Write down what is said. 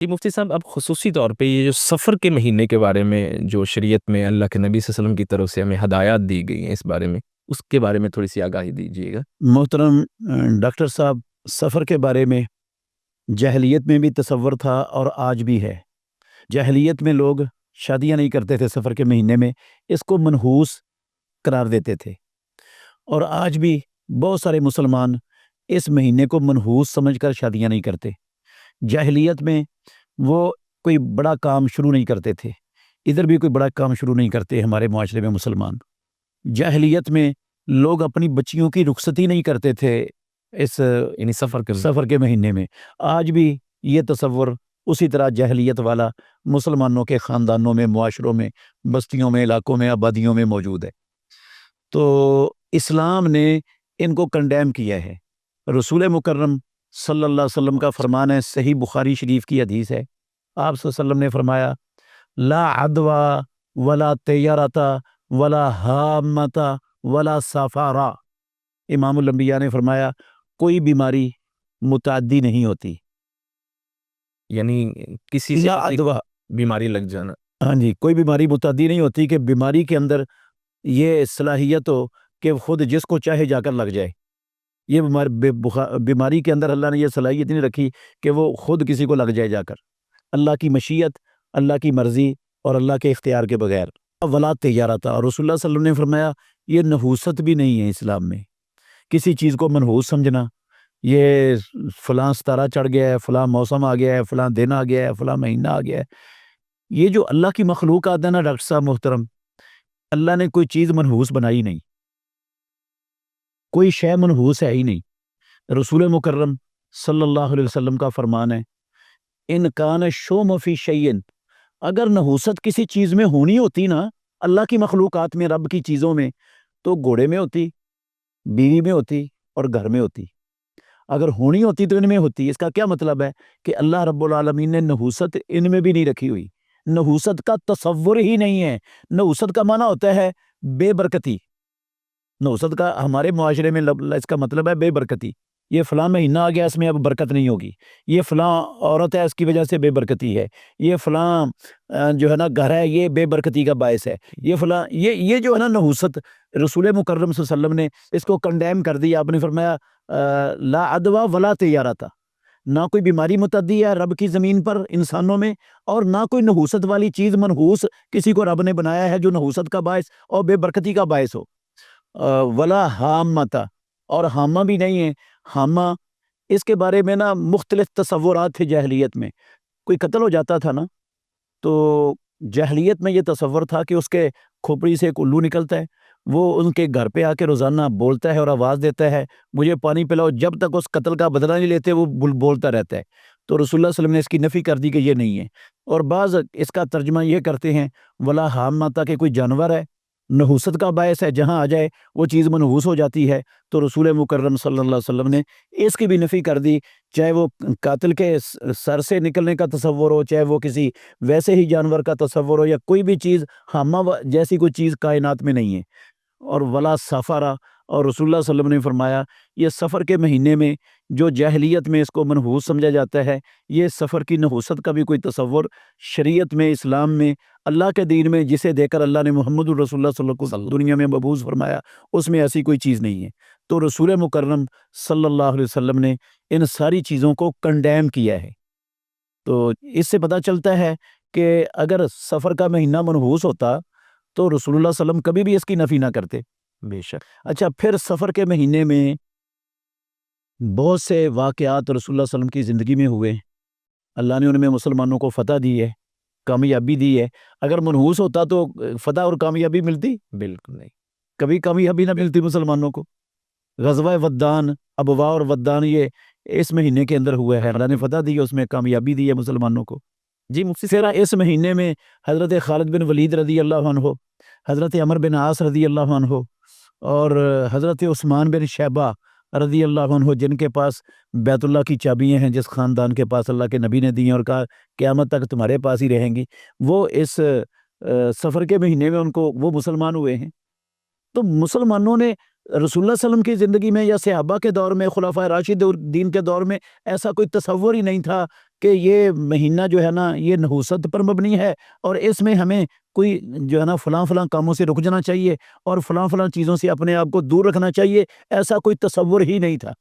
جی مفتی صاحب، اب خصوصی طور پہ یہ جو سفر کے مہینے کے بارے میں جو شریعت میں اللہ کے نبی صلی اللہ علیہ وسلم کی طرف سے ہمیں ہدایات دی گئی ہیں، اس بارے میں اس کے بارے میں تھوڑی سی آگاہی دیجیے گا۔ محترم ڈاکٹر صاحب، سفر کے بارے میں جاہلیت میں بھی تصور تھا اور آج بھی ہے۔ جاہلیت میں لوگ شادیاں نہیں کرتے تھے سفر کے مہینے میں، اس کو منحوس قرار دیتے تھے، اور آج بھی بہت سارے مسلمان اس مہینے کو منحوس سمجھ کر شادیاں نہیں کرتے۔ جاہلیت میں وہ کوئی بڑا کام شروع نہیں کرتے تھے، ادھر بھی کوئی بڑا کام شروع نہیں کرتے ہمارے معاشرے میں مسلمان۔ جاہلیت میں لوگ اپنی بچیوں کی رخصتی نہیں کرتے تھے اس یعنی سفر کے مہینے میں۔ آج بھی یہ تصور اسی طرح جاہلیت والا مسلمانوں کے خاندانوں میں، معاشروں میں، بستیوں میں، علاقوں میں، آبادیوں میں موجود ہے۔ تو اسلام نے ان کو کنڈیم کیا ہے۔ رسول مکرم صلی اللہ علیہ وسلم کا فرمان ہے، صحیح بخاری شریف کی حدیث ہے، آپ صلی اللہ علیہ وسلم نے فرمایا لا عدوى ولا طیرۃ ولا حامۃ ولا سفارہ۔ امام الانبیاء نے فرمایا کوئی بیماری متعدی نہیں ہوتی، یعنی کسی سے لا عدوى، بیماری لگ جانا۔ ہاں جی، کوئی بیماری متعدی نہیں ہوتی کہ بیماری کے اندر یہ صلاحیت ہو کہ خود جس کو چاہے جا کر لگ جائے۔ یہ بیماری کے اندر اللہ نے یہ صلاحیت نہیں رکھی کہ وہ خود کسی کو لگ جائے جا کر، اللہ کی مشیت، اللہ کی مرضی اور اللہ کے اختیار کے بغیر۔ ولا تجارت، اور رسول اللہ صلی اللہ علیہ وسلم نے فرمایا یہ نحوست بھی نہیں ہے اسلام میں، کسی چیز کو منحوس سمجھنا، یہ فلاں ستارہ چڑھ گیا ہے، فلاں موسم آ گیا ہے، فلاں دن آ گیا ہے، فلاں مہینہ آ گیا ہے۔ یہ جو اللہ کی مخلوقات ہے نا ڈاکٹر صاحب محترم، اللہ نے کوئی چیز منحوس بنائی نہیں، کوئی شے منحوس ہے ہی نہیں۔ رسول مکرم صلی اللہ علیہ وسلم کا فرمان ہے ان کان شوم فی شیئن، اگر نحوست کسی چیز میں ہونی ہوتی نا، اللہ کی مخلوقات میں، رب کی چیزوں میں، تو گھوڑے میں ہوتی، بیوی میں ہوتی اور گھر میں ہوتی۔ اگر ہونی ہوتی تو ان میں ہوتی۔ اس کا کیا مطلب ہے کہ اللہ رب العالمین نے نحوست ان میں بھی نہیں رکھی ہوئی، نحوست کا تصور ہی نہیں ہے۔ نحوست کا معنی ہوتا ہے بے برکتی، نحوست کا ہمارے معاشرے میں اس کا مطلب ہے بے برکتی۔ یہ فلاں مہینہ آ گیا، اس میں اب برکت نہیں ہوگی، یہ فلاں عورت ہے اس کی وجہ سے بے برکتی ہے، یہ فلاں جو ہے نا گھر ہے یہ بے برکتی کا باعث ہے، یہ فلاں یہ جو ہے نا نحوست، رسول مکرم صلی اللہ علیہ وسلم نے اس کو کنڈیم کر دیا۔ آپ نے فرمایا لا عدوى ولا طیرۃ، نہ کوئی بیماری متعدی ہے رب کی زمین پر انسانوں میں، اور نہ کوئی نحوست والی چیز منحوس کسی کو رب نے بنایا ہے جو نحوست کا باعث اور بے برکتی کا باعث ہو۔ ولا حامۃ، اور حامہ بھی نہیں ہے۔ حامہ اس کے بارے میں نا مختلف تصورات تھے جاہلیت میں۔ کوئی قتل ہو جاتا تھا نا تو جاہلیت میں یہ تصور تھا کہ اس کے کھوپڑی سے ایک الو نکلتا ہے، وہ ان کے گھر پہ آ کے روزانہ بولتا ہے اور آواز دیتا ہے مجھے پانی پلاؤ، جب تک اس قتل کا بدلہ نہیں لیتے وہ بولتا رہتا ہے۔ تو رسول اللہ صلی اللہ علیہ وسلم نے اس کی نفی کر دی کہ یہ نہیں ہے، اور بعض اس کا ترجمہ یہ کرتے ہیں ولا حامۃ کہ کوئی جانور ہے، نحوست کا باعث ہے، جہاں آ جائے وہ چیز منحوس ہو جاتی ہے۔ تو رسول مکرم صلی اللہ علیہ وسلم نے اس کی بھی نفی کر دی، چاہے وہ قاتل کے سر سے نکلنے کا تصور ہو، چاہے وہ کسی ویسے ہی جانور کا تصور ہو، یا کوئی بھی چیز حامہ جیسی کوئی چیز کائنات میں نہیں ہے۔ اور ولا سفارہ، اور رسول اللہ صلی اللہ علیہ وسلم نے فرمایا یہ سفر کے مہینے میں جو جاہلیت میں اس کو منحوس سمجھا جاتا ہے، یہ سفر کی نحوست کا بھی کوئی تصور شریعت میں، اسلام میں، اللہ کے دین میں جسے دے کر اللہ نے محمد الرسول اللہ صلی اللہ علیہ وسلم کو دنیا میں مبعوث فرمایا، اس میں ایسی کوئی چیز نہیں ہے۔ تو رسول مکرم صلی اللہ علیہ وسلم نے ان ساری چیزوں کو کنڈیم کیا ہے۔ تو اس سے پتہ چلتا ہے کہ اگر سفر کا مہینہ منحوس ہوتا تو رسول اللہ صلی اللہ علیہ وسلم کبھی بھی اس کی نفی نہ کرتے۔ بے شک۔ اچھا، پھر سفر کے مہینے میں بہت سے واقعات رسول اللہ صلی اللہ علیہ وسلم کی زندگی میں ہوئے، اللہ نے ان میں مسلمانوں کو فتح دی ہے، کامیابی دی ہے۔ اگر منحوس ہوتا تو فتح اور کامیابی ملتی؟ بالکل نہیں۔ کبھی کامیابی نہ ملتی مسلمانوں کو۔ غزوہ ودان، ابوا اور ودان یہ اس مہینے کے اندر ہوا ہے، اللہ نے فتح دی ہے، اس میں کامیابی دی ہے مسلمانوں کو۔ جی مفتی پھر اس مہینے میں حضرت خالد بن ولید رضی اللہ عنہ، حضرت عمر بن عاص رضی اللہ عنہ، اور حضرت عثمان بن شیبہ رضی اللہ عنہ، جن کے پاس بیت اللہ کی چابیاں ہیں، جس خاندان کے پاس اللہ کے نبی نے دی ہیں اور کہا قیامت تک تمہارے پاس ہی رہیں گی، وہ اس سفر کے مہینے میں ان کو وہ مسلمان ہوئے ہیں۔ تو مسلمانوں نے رسول اللہ صلی اللہ علیہ وسلم کی زندگی میں یا صحابہ کے دور میں، خلفائے راشدین کے دور میں ایسا کوئی تصور ہی نہیں تھا کہ یہ مہینہ جو ہے نا یہ نحوست پر مبنی ہے اور اس میں ہمیں کوئی جو ہے نا فلاں فلاں کاموں سے رک جانا چاہیے اور فلاں فلاں چیزوں سے اپنے آپ کو دور رکھنا چاہیے، ایسا کوئی تصور ہی نہیں تھا۔